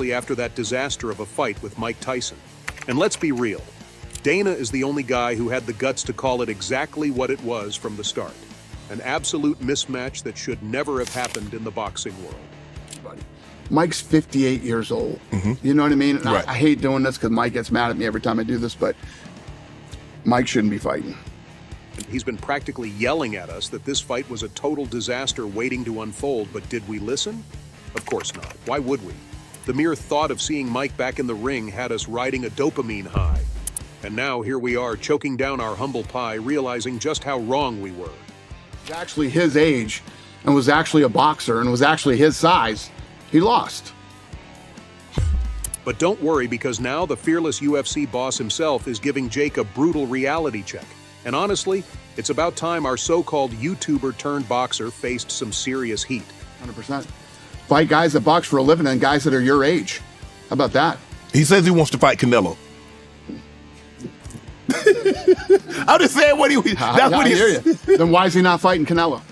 after that disaster of a fight with Mike Tyson. And let's be real, Dana is the only guy who had the guts to call it exactly what it was from the start. An absolute mismatch that should never have happened in the boxing world. Mike's 58 years old. You know what I mean? And Right. I hate doing this because Mike gets mad at me every time I do this, but Mike shouldn't be fighting. He's been practically yelling at us that this fight was a total disaster waiting to unfold, but did we listen? Of course not. Why would we? The mere thought of seeing Mike back in the ring had us riding a dopamine high. And now here we are, choking down our humble pie, realizing just how wrong we were. He's actually his age and was actually a boxer and was actually his size. He lost. But don't worry, because now the fearless UFC boss himself is giving Jake a brutal reality check. And honestly, it's about time our so-called YouTuber turned boxer faced some serious heat. 100%. Fight guys that box for a living and guys that are your age. How about that? He says he wants to fight Canelo. I'm just saying what he. That's what I he. hear you. Then why is he not fighting Canelo?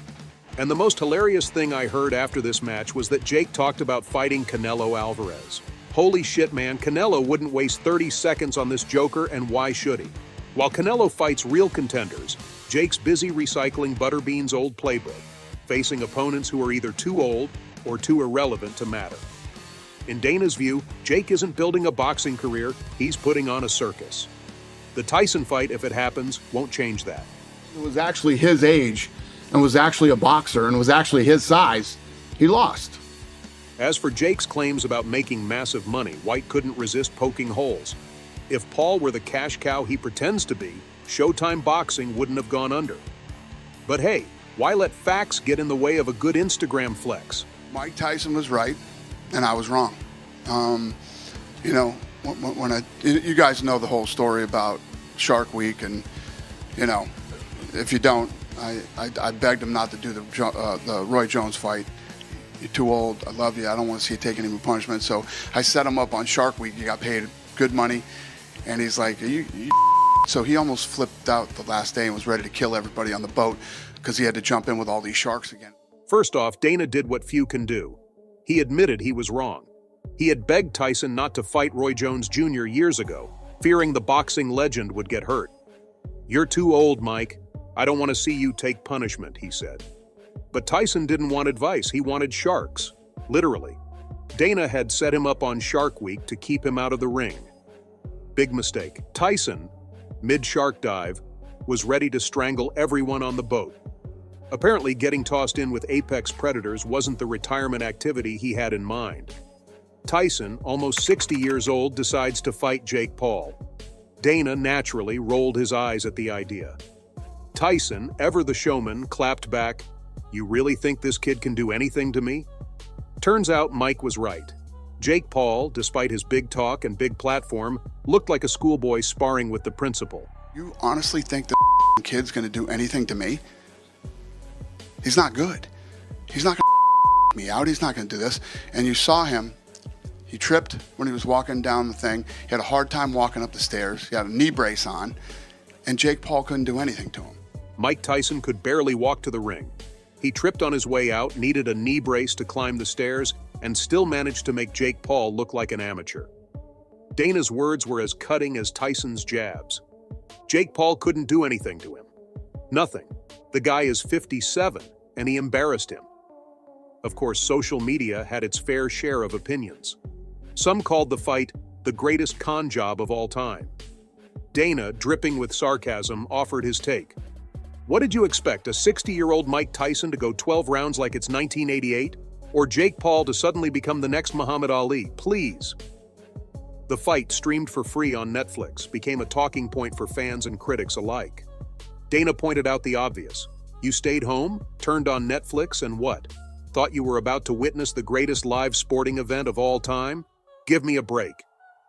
And the most hilarious thing I heard after this match was that Jake talked about fighting Canelo Alvarez. Holy shit, man, Canelo wouldn't waste 30 seconds on this joker, and why should he? While Canelo fights real contenders, Jake's busy recycling Butterbean's old playbook, facing opponents who are either too old or too irrelevant to matter. In Dana's view, Jake isn't building a boxing career, he's putting on a circus. The Tyson fight, if it happens, won't change that. He was actually his age and was actually a boxer and was actually his size. He lost. As for Jake's claims about making massive money, White couldn't resist poking holes. If Paul were the cash cow he pretends to be, Showtime Boxing wouldn't have gone under. But hey, why let facts get in the way of a good Instagram flex? Mike Tyson was right, and I was wrong. You know, you guys know the whole story about Shark Week, and you know, if you don't, I begged him not to do the Roy Jones fight. You're too old. I love you. I don't want to see you take any more punishment. So I set him up on Shark Week. You got paid good money, and he's like, you so he almost flipped out the last day and was ready to kill everybody on the boat because he had to jump in with all these sharks again. First off, Dana did what few can do. He admitted he was wrong. He had begged Tyson not to fight Roy Jones Jr. years ago, fearing the boxing legend would get hurt. "You're too old, Mike. I don't want to see you take punishment," he said. But Tyson didn't want advice, he wanted sharks. Literally. Dana had set him up on Shark Week to keep him out of the ring. Big mistake. Tyson, mid-shark dive, was ready to strangle everyone on the boat. Apparently, getting tossed in with apex predators wasn't the retirement activity he had in mind. Tyson, almost 60 years old, decides to fight Jake Paul. Dana naturally rolled his eyes at the idea. Tyson, ever the showman, clapped back, "You really think this kid can do anything to me?" Turns out Mike was right. Jake Paul, despite his big talk and big platform, looked like a schoolboy sparring with the principal. You honestly think the kid's going to do anything to me? He's not good. He's not going to me out. He's not going to do this. And you saw him. He tripped when he was walking down the thing. He had a hard time walking up the stairs. He had a knee brace on. And Jake Paul couldn't do anything to him. Mike Tyson could barely walk to the ring. He tripped on his way out, needed a knee brace to climb the stairs, and still managed to make Jake Paul look like an amateur. Dana's words were as cutting as Tyson's jabs. Jake Paul couldn't do anything to him. Nothing. The guy is 57, and he embarrassed him. Of course, social media had its fair share of opinions. Some called the fight the greatest con job of all time. Dana, dripping with sarcasm, offered his take. What did you expect, a 60-year-old Mike Tyson to go 12 rounds like it's 1988? Or Jake Paul to suddenly become the next Muhammad Ali? Please. The fight, streamed for free on Netflix, became a talking point for fans and critics alike. Dana pointed out the obvious. You stayed home, turned on Netflix, and what? Thought you were about to witness the greatest live sporting event of all time? Give me a break.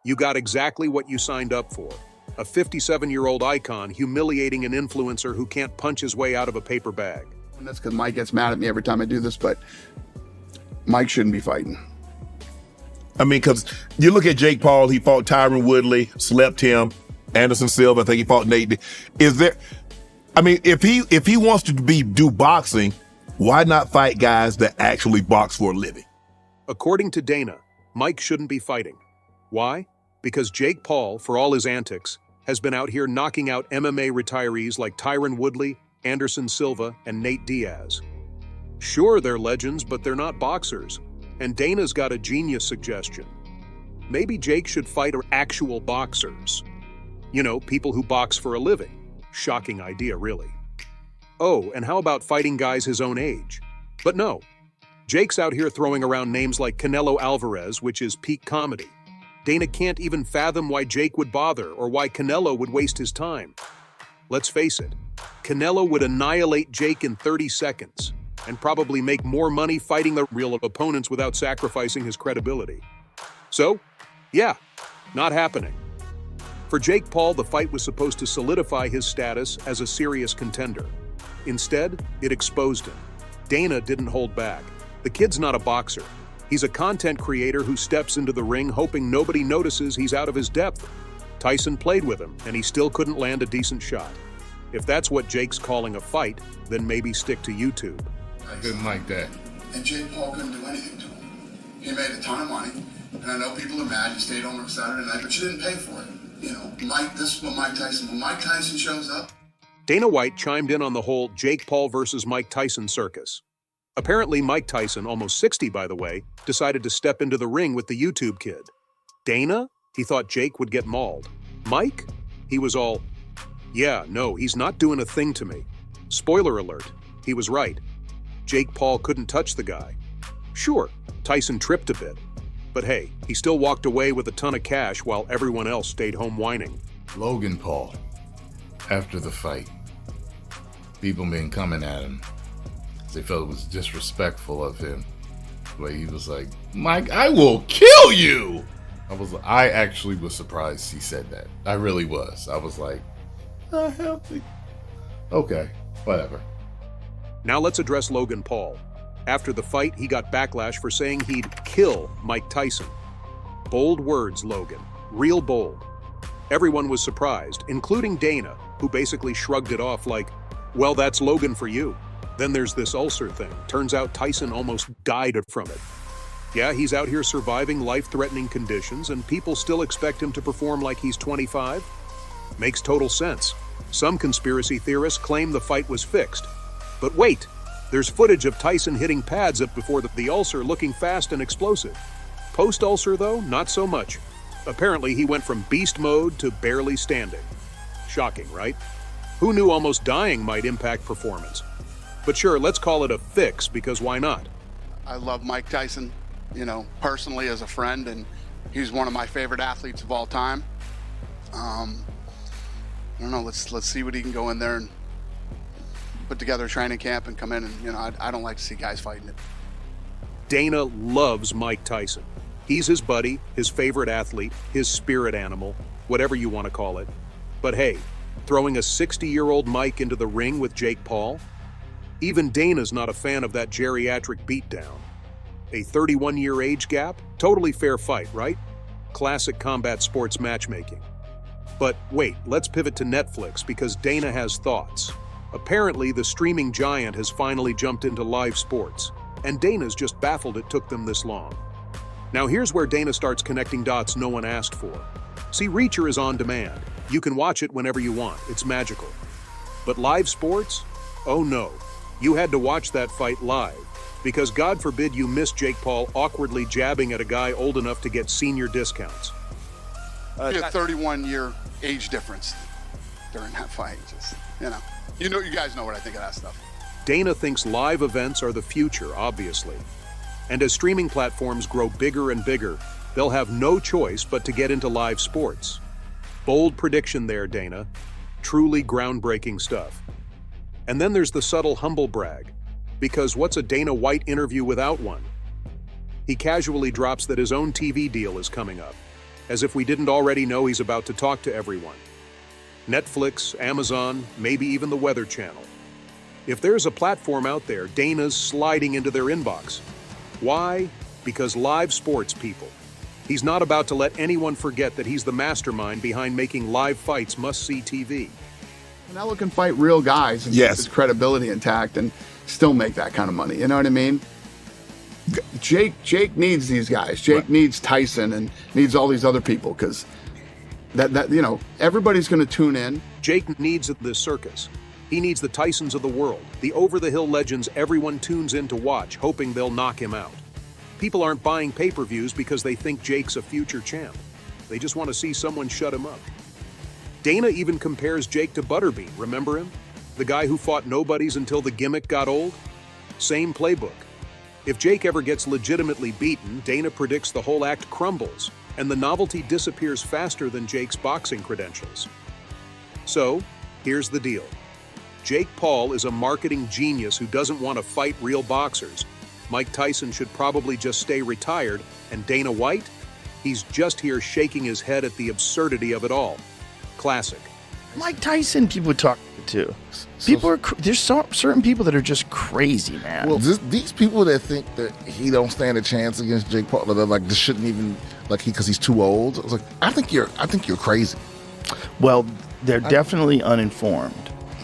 You got exactly what you signed up for. A 57-year-old icon humiliating an influencer who can't punch his way out of a paper bag. And that's because Mike gets mad at me every time I do this, but Mike shouldn't be fighting. I mean, because you look at Jake Paul, he fought Tyron Woodley, slept him, Anderson Silva, I think he fought Nate. Is there, I mean, if he wants to do boxing, why not fight guys that actually box for a living? According to Dana, Mike shouldn't be fighting. Why? Because Jake Paul, for all his antics, has been out here knocking out MMA retirees like Tyron Woodley, Anderson Silva, and Nate Diaz. Sure, they're legends, but they're not boxers. And Dana's got a genius suggestion. Maybe Jake should fight actual boxers. You know, people who box for a living. Shocking idea, really. Oh, and how about fighting guys his own age? But no. Jake's out here throwing around names like Canelo Alvarez, which is peak comedy. Dana can't even fathom why Jake would bother or why Canelo would waste his time. Let's face it, Canelo would annihilate Jake in 30 seconds and probably make more money fighting the real opponents without sacrificing his credibility. So, yeah, not happening. For Jake Paul, the fight was supposed to solidify his status as a serious contender. Instead, it exposed him. Dana didn't hold back. The kid's not a boxer. He's a content creator who steps into the ring hoping nobody notices he's out of his depth. Tyson played with him, and he still couldn't land a decent shot. If that's what Jake's calling a fight, then maybe stick to YouTube. I didn't like that. And Jake Paul couldn't do anything to him. He made a ton of money, and I know people are mad. You stayed home on Saturday night, but you didn't pay for it. You know, this is what Mike Tyson, when Mike Tyson shows up. Dana White chimed in on the whole Jake Paul versus Mike Tyson circus. Apparently, Mike Tyson, almost 60 by the way, decided to step into the ring with the YouTube kid. Dana? He thought Jake would get mauled. Mike? He was all, yeah, no, he's not doing a thing to me. Spoiler alert, he was right. Jake Paul couldn't touch the guy. Sure, Tyson tripped a bit. But hey, he still walked away with a ton of cash while everyone else stayed home whining. Logan Paul, after the fight, people been coming at him. They felt it was disrespectful of him. But he was like, Mike, I will kill you! I actually was surprised he said that. I really was. I was like, healthy. Okay, whatever. Now let's address Logan Paul. After the fight, he got backlash for saying he'd kill Mike Tyson. Bold words, Logan. Real bold. Everyone was surprised, including Dana, who basically shrugged it off like, well, that's Logan for you. Then there's this ulcer thing. Turns out Tyson almost died from it. Yeah, he's out here surviving life-threatening conditions, and people still expect him to perform like he's 25? Makes total sense. Some conspiracy theorists claim the fight was fixed. But wait, there's footage of Tyson hitting pads up before the ulcer looking fast and explosive. Post-ulcer, though, not so much. Apparently, he went from beast mode to barely standing. Shocking, right? Who knew almost dying might impact performance? But sure, let's call it a fix, because why not? I love Mike Tyson, you know, personally as a friend, and he's one of my favorite athletes of all time. I don't know, let's see what he can go in there and put together a training camp and come in, and, you know, I don't like to see guys fighting it. Dana loves Mike Tyson. He's his buddy, his favorite athlete, his spirit animal, whatever you want to call it. But hey, throwing a 60-year-old Mike into the ring with Jake Paul? Even Dana's not a fan of that geriatric beatdown. A 31-year age gap? Totally fair fight, right? Classic combat sports matchmaking. But wait, let's pivot to Netflix because Dana has thoughts. Apparently, the streaming giant has finally jumped into live sports, and Dana's just baffled it took them this long. Now here's where Dana starts connecting dots no one asked for. See, Reacher is on demand. You can watch it whenever you want. It's magical. But live sports? Oh no. You had to watch that fight live, because God forbid you miss Jake Paul awkwardly jabbing at a guy old enough to get senior discounts. A 31-year age difference during that fight. Just, you guys know what I think of that stuff. Dana thinks live events are the future, obviously. And as streaming platforms grow bigger and bigger, they'll have no choice but to get into live sports. Bold prediction there, Dana. Truly groundbreaking stuff. And then there's the subtle humble brag, because what's a Dana White interview without one? He casually drops that his own TV deal is coming up, as if we didn't already know he's about to talk to everyone. Netflix, Amazon, maybe even the Weather Channel. If there's a platform out there, Dana's sliding into their inbox. Why? Because live sports, people. He's not about to let anyone forget that he's the mastermind behind making live fights must-see TV. Canelo can fight real guys and keep his credibility intact and still make that kind of money. You know what I mean? Jake needs these guys. Jake needs Tyson and needs all these other people because that everybody's going to tune in. Jake needs this circus. He needs the Tysons of the world, the over-the-hill legends everyone tunes in to watch, hoping they'll knock him out. People aren't buying pay-per-views because they think Jake's a future champ. They just want to see someone shut him up. Dana even compares Jake to Butterbean, remember him? The guy who fought nobodies until the gimmick got old? Same playbook. If Jake ever gets legitimately beaten, Dana predicts the whole act crumbles, and the novelty disappears faster than Jake's boxing credentials. So, here's the deal. Jake Paul is a marketing genius who doesn't want to fight real boxers. Mike Tyson should probably just stay retired, and Dana White? He's just here shaking his head at the absurdity of it all. Classic. Mike Tyson, people talk to. There's certain people that are just crazy, man. Well, these people that think that he don't stand a chance against Jake Paul, they're like, this shouldn't even because he's too old. I was like, I think you're crazy. Well, they're definitely uninformed.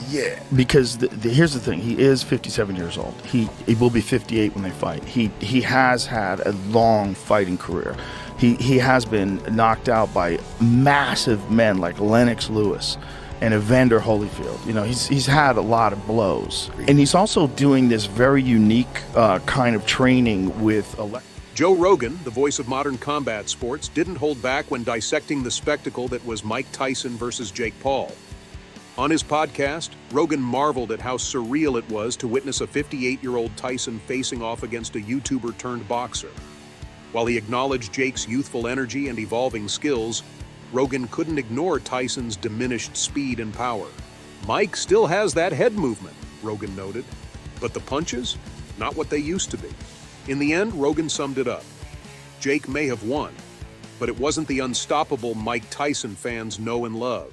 Yeah. Because here's the thing: he is 57 years old. He will be 58 when they fight. He has had a long fighting career. He has been knocked out by massive men like Lennox Lewis and Evander Holyfield. He's had a lot of blows, and he's also doing this very unique kind of training with. Joe Rogan, the voice of modern combat sports, didn't hold back when dissecting the spectacle that was Mike Tyson versus Jake Paul. On his podcast, Rogan marveled at how surreal it was to witness a 58-year-old Tyson facing off against a YouTuber-turned-boxer. While he acknowledged Jake's youthful energy and evolving skills, Rogan couldn't ignore Tyson's diminished speed and power. Mike still has that head movement, Rogan noted, but the punches? Not what they used to be. In the end, Rogan summed it up. Jake may have won, but it wasn't the unstoppable Mike Tyson fans know and love.